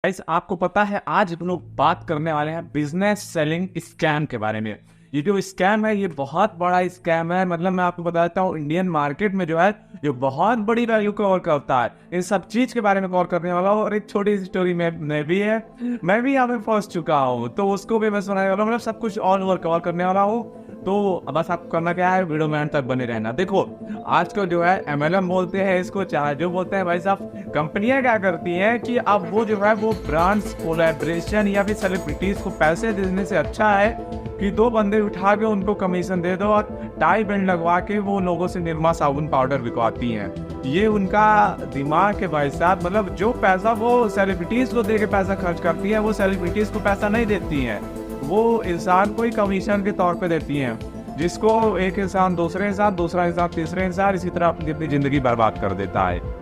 Guys आपको पता है आज हम लोग बात करने वाले हैं बिजनेस सेलिंग स्कैम के बारे में। ये जो स्कैम है ये बहुत बड़ा स्कैम है। मतलब मैं आपको बताता हूँ इंडियन मार्केट में जो है ये बहुत बड़ी वैल्यू कवर करता है। इन सब चीज के बारे में कवर करने वाला हूँ और एक छोटी सी स्टोरी में भी है। मैं भी यहाँ पे फंस चुका हूँ तो उसको भी मैं सुनाने वाला हूँ। मतलब सब कुछ ऑल ओवर कवर करने वाला हूँ। तो बस आपको करना क्या है, वीडियो में अंत तक बने रहना। देखो आजकल जो है MLM बोलते हैं इसको, चाहे जो बोलते हैं भाई साहब, कंपनियां क्या करती हैं कि अब वो जो है वो ब्रांड्स कोलैबोरेशन या फिर सेलिब्रिटीज को पैसे देने से अच्छा है कि दो बंदे उठा के उनको कमीशन दे दो और टाई बैंड लगवा के वो लोगों से निरमा साबुन पाउडर बिकवाती हैं। ये उनका दिमाग है भाई साहब। मतलब जो पैसा वो सेलिब्रिटीज को दे के पैसा खर्च करती है वो सेलिब्रिटीज को पैसा नहीं देती हैं, वो इंसान को ही कमीशन के तौर पे देती हैं, जिसको एक इंसान दूसरे इंसान, दूसरा इंसान तीसरे इंसान, इसी तरह अपनी अपनी जिंदगी बर्बाद कर देता है।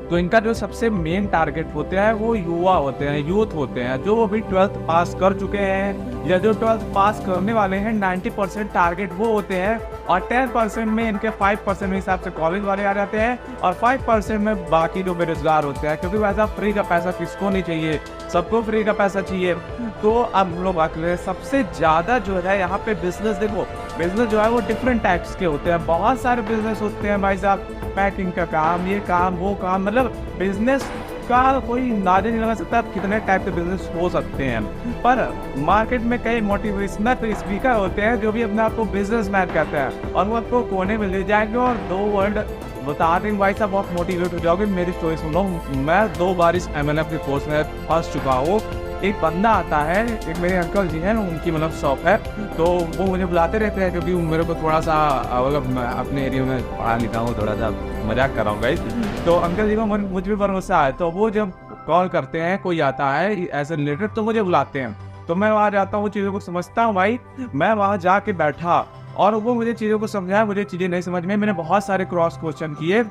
तो इनका जो सबसे मेन टारगेट होते हैं वो युवा होते हैं, यूथ होते हैं, जो अभी 12th पास कर चुके हैं या जो 12th पास करने वाले हैं। 90% टारगेट वो होते हैं और 10% में इनके 5% हिसाब से कॉलेज वाले आ जाते हैं और 5% में बाकी जो बेरोजगार होते हैं। क्योंकि वैसा फ्री का पैसा किसको नहीं चाहिए, सबको फ्री का पैसा चाहिए। तो अब हम लोग बात करें सबसे ज्यादा जो है यहाँ पे बिजनेस। देखो बिजनेस जो है वो डिफरेंट टाइप्स के होते हैं, बहुत सारे बिजनेस होते हैं भाई साहब। पैकिंग का काम, ये काम, वो काम, मतलब बिजनेस का कोई अंदाजा नहीं लगा सकता कितने टाइप के बिजनेस हो सकते हैं। पर मार्केट में कई मोटिवेशनल स्पीकर होते हैं जो भी अपने आप को बिजनेसमैन कहते हैं और वो आपको कोने में ले जाएंगे और 2 वर्ड बता देंगे। भाई साहब बहुत मोटिवेट हो जाओगे। मेरी स्टोरी सुनो। मैं 2 बार इस MLM के कोर्स में फंस चुका हूँ। एक बंदा आता है, एक मेरे अंकल जी हैं, उनकी मतलब शॉप है, तो वो मुझे बुलाते रहते हैं क्योंकि मेरे को थोड़ा सा मतलब अपने एरिया में पढ़ा लिखा हूँ, थोड़ा सा मजाक कर रहा हूँ गाइस। तो अंकल जी को मुझ पर भरोसा है, तो वो जब कॉल करते हैं, कोई आता है ऐसे रिलेटेड तो मुझे बुलाते हैं। तो मैं वहाँ जाता हूँ, चीज़ों को समझता हूँ भाई। मैं वहाँ जाके बैठा और वो मुझे चीज़ों को समझाया, मुझे चीज़ें नहीं समझ में, मैंने बहुत सारे क्रॉस क्वेश्चन किए।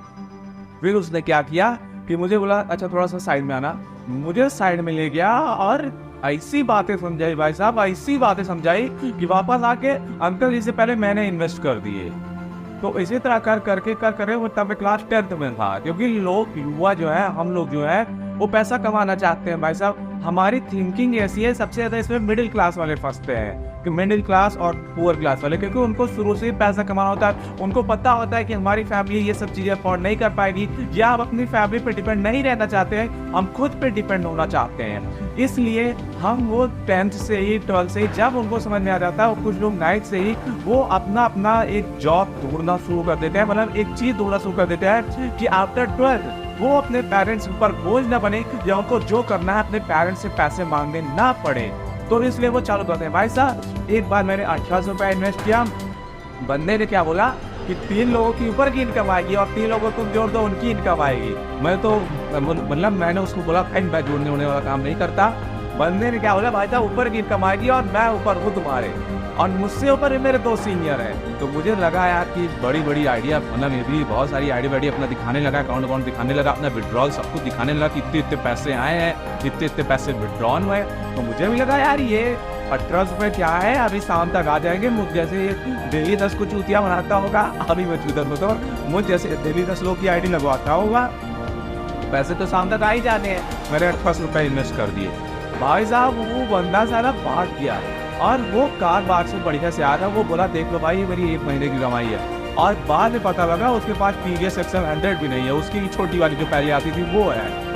फिर उसने क्या किया कि मुझे बोला अच्छा थोड़ा सा साइड में आना। मुझे साइड में ले गया और ऐसी बातें समझाई भाई साहब, ऐसी बातें समझाई कि वापस आके अंकल जी से पहले मैंने इन्वेस्ट कर दिए। तो इसी तरह कर वो तब क्लास 10th में था। क्योंकि लोग युवा जो है, हम लोग जो है वो पैसा कमाना चाहते हैं भाई साहब। हमारी थिंकिंग ऐसी है, सबसे ज्यादा इसमें मिडिल क्लास वाले फंसते हैं कि मिडिल क्लास और पुअर क्लास वाले, क्योंकि उनको शुरू से ही पैसा कमाना होता है। उनको पता होता है कि हमारी फैमिली ये सब चीजें अफोर्ड नहीं कर पाएगी या हम अपनी फैमिली पे डिपेंड नहीं रहना चाहते हैं, हम खुद पे डिपेंड होना चाहते हैं। इसलिए हम वो 10th से ही 12th से ही जब उनको समझ में आ जाता है, कुछ लोग 9th से ही वो अपना एक जॉब ढूंढना शुरू कर देते हैं। मतलब एक चीज ढूंढना शुरू कर देते हैं कि आफ्टर 12th वो अपने पेरेंट्स ऊपर बोझ ना बने या उनको जो करना है अपने पेरेंट्स से पैसे मांगने ना पड़े। तो इसलिए वो चालू करते हैं। भाई साहब एक बार मैंने 1800 रुपया इन्वेस्ट किया। बंदे ने क्या बोला कि 3 लोगों के ऊपर की इनकम आएगी और 3 लोगों को जोड़ दो उनकी इनकम आएगी। मैं तो मतलब मैंने उसको बोला भाई मैं जोड़ने होने वाला काम नहीं करता। बंदे ने क्या बोला भाई साहब ऊपर की इनकम आएगी और मैं ऊपर हूँ तुम्हारे, और मुझसे ऊपर मेरे 2 सीनियर हैं। तो मुझे लगा यार कि बड़ी आइडिया, मतलब ये भी बहुत सारी आइडिया अपना दिखाने लगा, अकाउंट दिखाने लगा, अपना विड्रॉल सब कुछ दिखाने लगा कि इतने पैसे आए हैं, इतने पैसे विड्रॉन हुए। तो मुझे भी लगा यार ये 1800 रुपये क्या है, अभी शाम तक आ जाएंगे। मुझ जैसे डेली 10 को चूतिया बनाता होगा, अभी मैं चूतर होता हूँ, मुझ जैसे डेली 10 लोग की आईडी लगवाता होगा, पैसे तो शाम तक आ ही जाने हैं। मैंने 1800 रुपये इन्वेस्ट कर दिए। भाई साहब वो बंदा सारा भाग गया और वो कार बाग से बढ़िया से आया था। वो बोला देख लो भाई ये मेरी 1 महीने की कमाई है। और बाद में पता लगा उसके पास TVS XL100 भी नहीं है, उसकी छोटी वाली जो पहले आती थी वो है।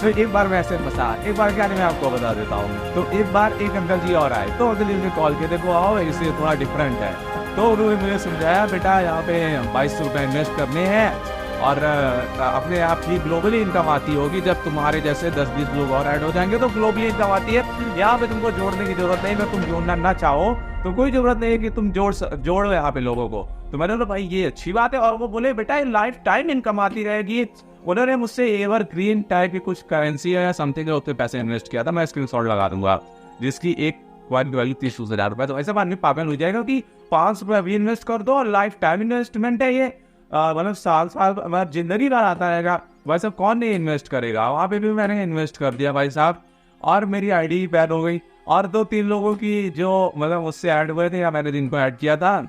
तो एक बार मैं ऐसे फंसा, एक बार क्या नहीं मैं आपको बता देता हूँ। तो एक बार एक अंकल जी और आए, तो अंकल जी ने कॉल किया, देखो आओ इससे थोड़ा डिफरेंट है। तो उन्होंने मुझे समझाया बेटा यहाँ पे 2200 रुपये इन्वेस्ट करने हैं और अपने आप ही ग्लोबली इनकम आती होगी। जब तुम्हारे जैसे 10-20 लोग और ऐड हो जाएंगे तो ग्लोबली इनकम आती है। यहाँ पे तुमको जोड़ने की जरूरत नहीं, अगर तुम जोड़ना ना चाहो तो कोई जरूरत नहीं है कि तुम जोड़ो यहाँ पे लोगों को। तो मैंने बोला भाई ये अच्छी बात है। और वो बोले बेटा ये लाइफ टाइम इनकम आती रहेगी। उन्होंने मुझसे एवरग्रीन टाइप की कुछ करेंसी है या समथिंग है, उसपे पैसे इन्वेस्ट किया था। मैं स्क्रीनशॉट लगा दूंगा, जिसकी एक वैल्यू 30,000 रुपए। तो ऐसा आदमी पागल हो जाएगा कि 500 रुपये अभी इन्वेस्ट कर दो और लाइफ टाइम इन्वेस्टमेंट है ये, मतलब साल मतलब जिंदगी भर आता रहेगा। वैसे कौन नहीं इन्वेस्ट करेगा। वहाँ पे भी मैंने इन्वेस्ट कर दिया भाई साहब और मेरी आईडी बैन हो गई। और 2-3 लोगों की जो मतलब उससे ऐड हुए थे या मैंने जिनको ऐड किया था,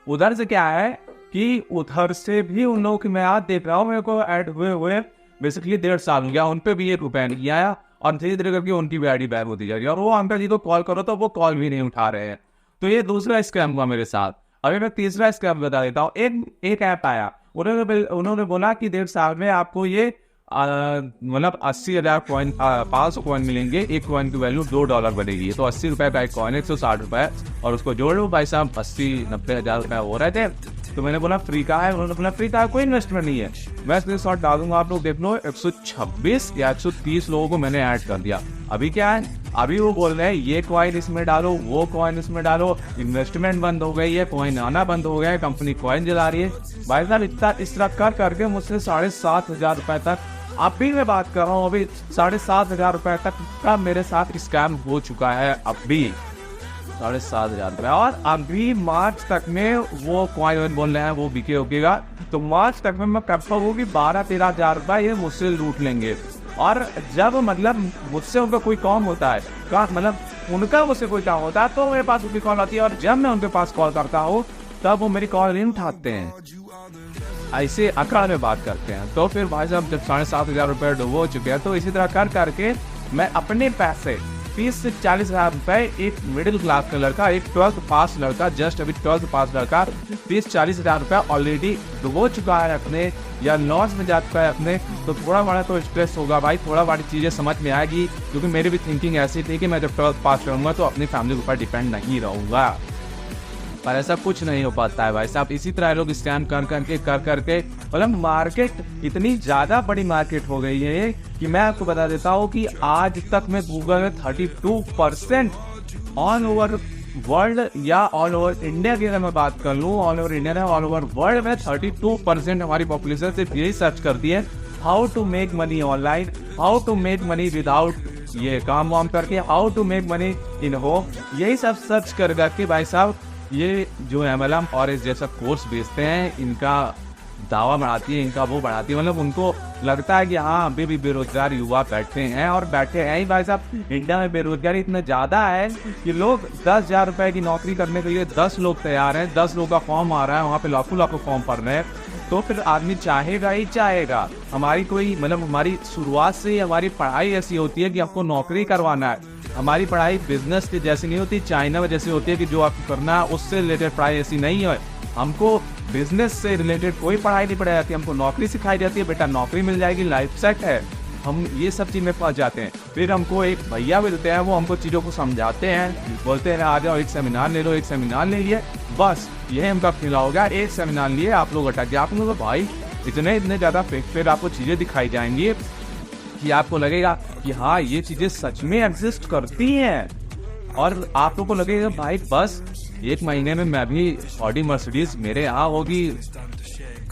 उधर से क्या है कि उधर से भी उन लोगों की मैं आज देख रहा हूँ मेरे को ऐड हुए बेसिकली 1.5 साल हो गया, उन पे भी 1 रुपया नहीं आया और धीरे धीरे करके उनकी भी आईडी बैन होती जा रही है और वो अंकल जी को कॉल करो तो वो कॉल भी नहीं उठा रहे हैं। तो ये दूसरा स्कैम हुआ मेरे साथ। अभी मैं तीसरा स्कैम बता देता हूँ। एक ऐप आया, उन्होंने बोला कि 1.5 साल में आपको ये मतलब 80,000 कॉइन 500 कॉइन मिलेंगे, एक कॉइन की वैल्यू $2 बनेगी। तो 80 रुपए का एक कॉइन 160 रुपए और उसको जोड़ लो भाई साहब, 80-90 हज़ार रुपए हो रहे थे। तो मैंने बोला फ्री का है, उन्होंने बोला फ्री का है, कोई इन्वेस्टमेंट नहीं है। मैं स्क्रीन शॉट डालूंगा, आप लोग देख लो। 126 या 130 लोगों को मैंने ऐड कर दिया। अभी क्या है, अभी वो बोल रहे हैं ये कॉइन इसमें डालो, वो कॉइन इसमें डालो, इन्वेस्टमेंट बंद हो गई है, कॉइन आना बंद हो गया है, कंपनी कॉइन जला रही है। भाई साहब इतना इस तरह कर करके मुझसे 7,500 रुपए तक, अभी मैं बात कर रहा हूँ, अभी 7,500 रुपए तक का मेरे साथ स्कैम हो चुका है। अभी 7,500 रुपए, और अभी मार्च तक में वो कॉइन बोल रहे हैं वो बिके होगा। तो मार्च तक में मैं कंफर्म हूँ कि 12-13 हज़ार रुपए ये मुझसे लूट लेंगे। और जब मतलब मुझसे उनका कोई काम होता है, मतलब उनका मुझसे कोई काम होता है तो मेरे पास उनकी कॉल आती है, और जब मैं उनके पास कॉल करता हूँ तब वो मेरी कॉल नहीं उठाते हैं, ऐसे अकड़ में बात करते हैं। तो फिर भाई साहब जब 7,500 रुपये डूबो चुके हैं, तो इसी तरह कर करके मैं अपने पैसे 30 से 40 हज़ार रुपए, एक मिडिल क्लास का लड़का, एक 12th पास लड़का, जस्ट अभी 12th पास लड़का 30-40 हज़ार रुपये ऑलरेडी डुबो चुका है अपने, या लॉस में जा चुका है अपने। तो थोड़ा बड़ा तो स्ट्रेस होगा भाई, थोड़ा बड़ी चीज़ें समझ में आएगी, क्योंकि मेरी भी थिंकिंग ऐसी थी कि मैं जब 12th पास करूँगा तो अपनी फैमिली के ऊपर डिपेंड नहीं रहूँगा। पर ऐसा कुछ नहीं हो पाता है भाई साहब। इसी तरह लोग स्कैम कर करके मतलब मार्केट इतनी ज़्यादा बड़ी मार्केट हो गई है कि मैं आपको बता देता हूँ कि आज तक मैं गूगल में 32% ऑल ओवर वर्ल्ड या ऑल ओवर इंडिया की अगर मैं बात कर लूँ, all over India all over world में 32% हमारी पॉपुलेशन सिर्फ यही सर्च करती है, how to make money online, how to make money without ये काम वाम करके, how to make money in home, यही सब सर्च कर करके भाई साहब ये जो MLM और इस जैसा कोर्स बेचते हैं, इनका दावा बढ़ाती है, इनका वो बढ़ाती है। मतलब उनको लगता है कि हाँ अभी भी बेरोजगार युवा बैठे हैं, और बैठे हैं ही भाई साहब। इंडिया में बेरोजगारी इतना ज़्यादा है कि लोग 10,000 रुपए की नौकरी करने के लिए 10 लोग तैयार हैं, 10 लोगों का फॉर्म आ रहा है, वहाँ पे लाखों फॉर्म भर रहे हैं। तो फिर आदमी चाहेगा ही चाहेगा। हमारी कोई मतलब हमारी शुरुआत से ही हमारी पढ़ाई ऐसी होती है कि आपको नौकरी करवाना है। हमारी पढ़ाई बिजनेस की जैसी नहीं होती, चाइना में जैसी होती है कि जो आपको करना है उससे रिलेटेड पढ़ाई ऐसी नहीं है। हमको बिजनेस से रिलेटेड कोई पढ़ाई नहीं पढ़ाई जाती, हमको नौकरी सिखाई जाती है, बेटा नौकरी मिल जाएगी, लाइफ सेट है। हम ये सब चीज़ में फंस जाते हैं। फिर हमको एक भैया मिलते हैं, वो हमको चीज़ों को समझाते हैं, बोलते हैं आ जाओ एक सेमिनार ले लो, एक सेमिनार ले लिए, बस यही हमका फिला हो गया। एक सेमिनार लिए आप लोग अटक गए। आप लोग भाई इतने ज़्यादा फिर आपको चीज़ें दिखाई जाएंगी कि आपको लगेगा कि हाँ ये चीज़ें सच में एग्जिस्ट करती हैं, और आप लोग को लगेगा भाई बस 1 महीने में मैं भी ऑडी मर्सिडीज मेरे यहाँ होगी,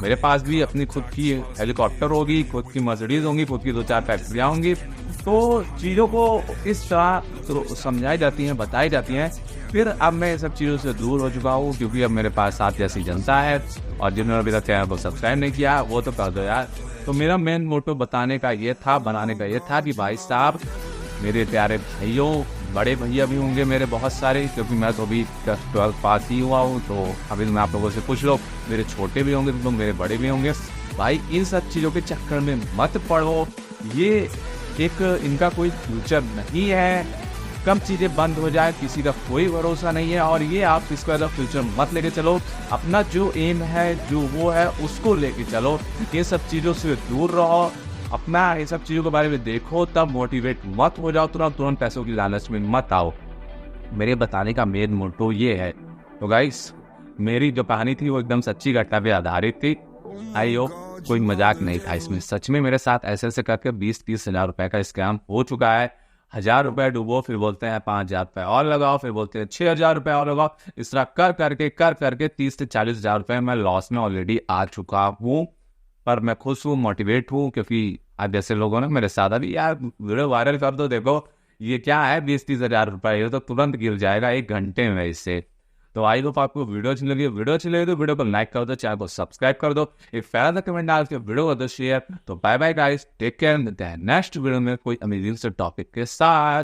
मेरे पास भी अपनी खुद की हेलीकॉप्टर होगी, खुद की मर्सिडीज होंगी, खुद की 2-4 फैक्ट्रियाँ होंगी। तो चीज़ों को इस तरह तो समझाई जाती हैं, बताई जाती हैं। फिर अब मैं ये सब चीज़ों से दूर हो चुका हूँ, क्योंकि अब मेरे पास साथ जैसी जनता है, और जिन्होंने अभी तक चैनल को सब्सक्राइब नहीं किया वो तो कर दो यार। तो मेरा मेन मोटो बनाने का ये था कि भाई साहब मेरे प्यारे भाइयों, बड़े भैया भी होंगे मेरे बहुत सारे, क्योंकि मैं तो अभी 12th पास ही हुआ हूँ। तो अभी मैं आप लोगों से पूछ लो, मेरे छोटे भी होंगे तो मेरे बड़े भी होंगे। भाई इन सब चीज़ों के चक्कर में मत पड़ो, ये एक इनका कोई फ्यूचर नहीं है। कब चीज़ें बंद हो जाए किसी का कोई भरोसा नहीं है, और ये आप इसको एज अ फ्यूचर मत लेके चलो। अपना जो एम है, जो वो है, उसको लेके चलो। ये सब चीज़ों से दूर रहो, अपना ये सब चीज़ों के बारे में देखो, तब मोटिवेट मत हो जाओ, तुरंत पैसों की लालच में मत आओ। मेरे बताने का मेन मोटो ये है। तो गाइस मेरी जो कहानी थी वो एकदम सच्ची घटना पे आधारित थी। आई होप कोई मजाक नहीं था इसमें। सच में मेरे साथ ऐसे करके 20-30 हज़ार रुपए का स्कैम हो चुका है। 1,000 रुपये डूबो, फिर बोलते हैं 5,000 रुपये और लगाओ, फिर बोलते हैं 6,000 रुपये और लगाओ। इस तरह कर करके 30 से 40 हज़ार रुपये मैं लॉस में ऑलरेडी आ चुका हूँ। पर मैं खुश हूँ, मोटिवेट हूँ, क्योंकि आज जैसे लोगों ने मेरे साथ अभी यार वीडियो वायरल कर दो, देखो ये क्या है 20-30 हज़ार रुपये, ये तो तुरंत गिर जाएगा 1 घंटे में इससे। तो आई होप आपको वीडियो अच्छी लगी तो वीडियो को लाइक कर दो, चैनल को सब्सक्राइब कर दो, एक प्यारा कमेंट डाल के वीडियो कर दो शेयर। तो bye bye guys, take care, मिलते हैं नेक्स्ट वीडियो में कोई अमेजिंग से टॉपिक के साथ।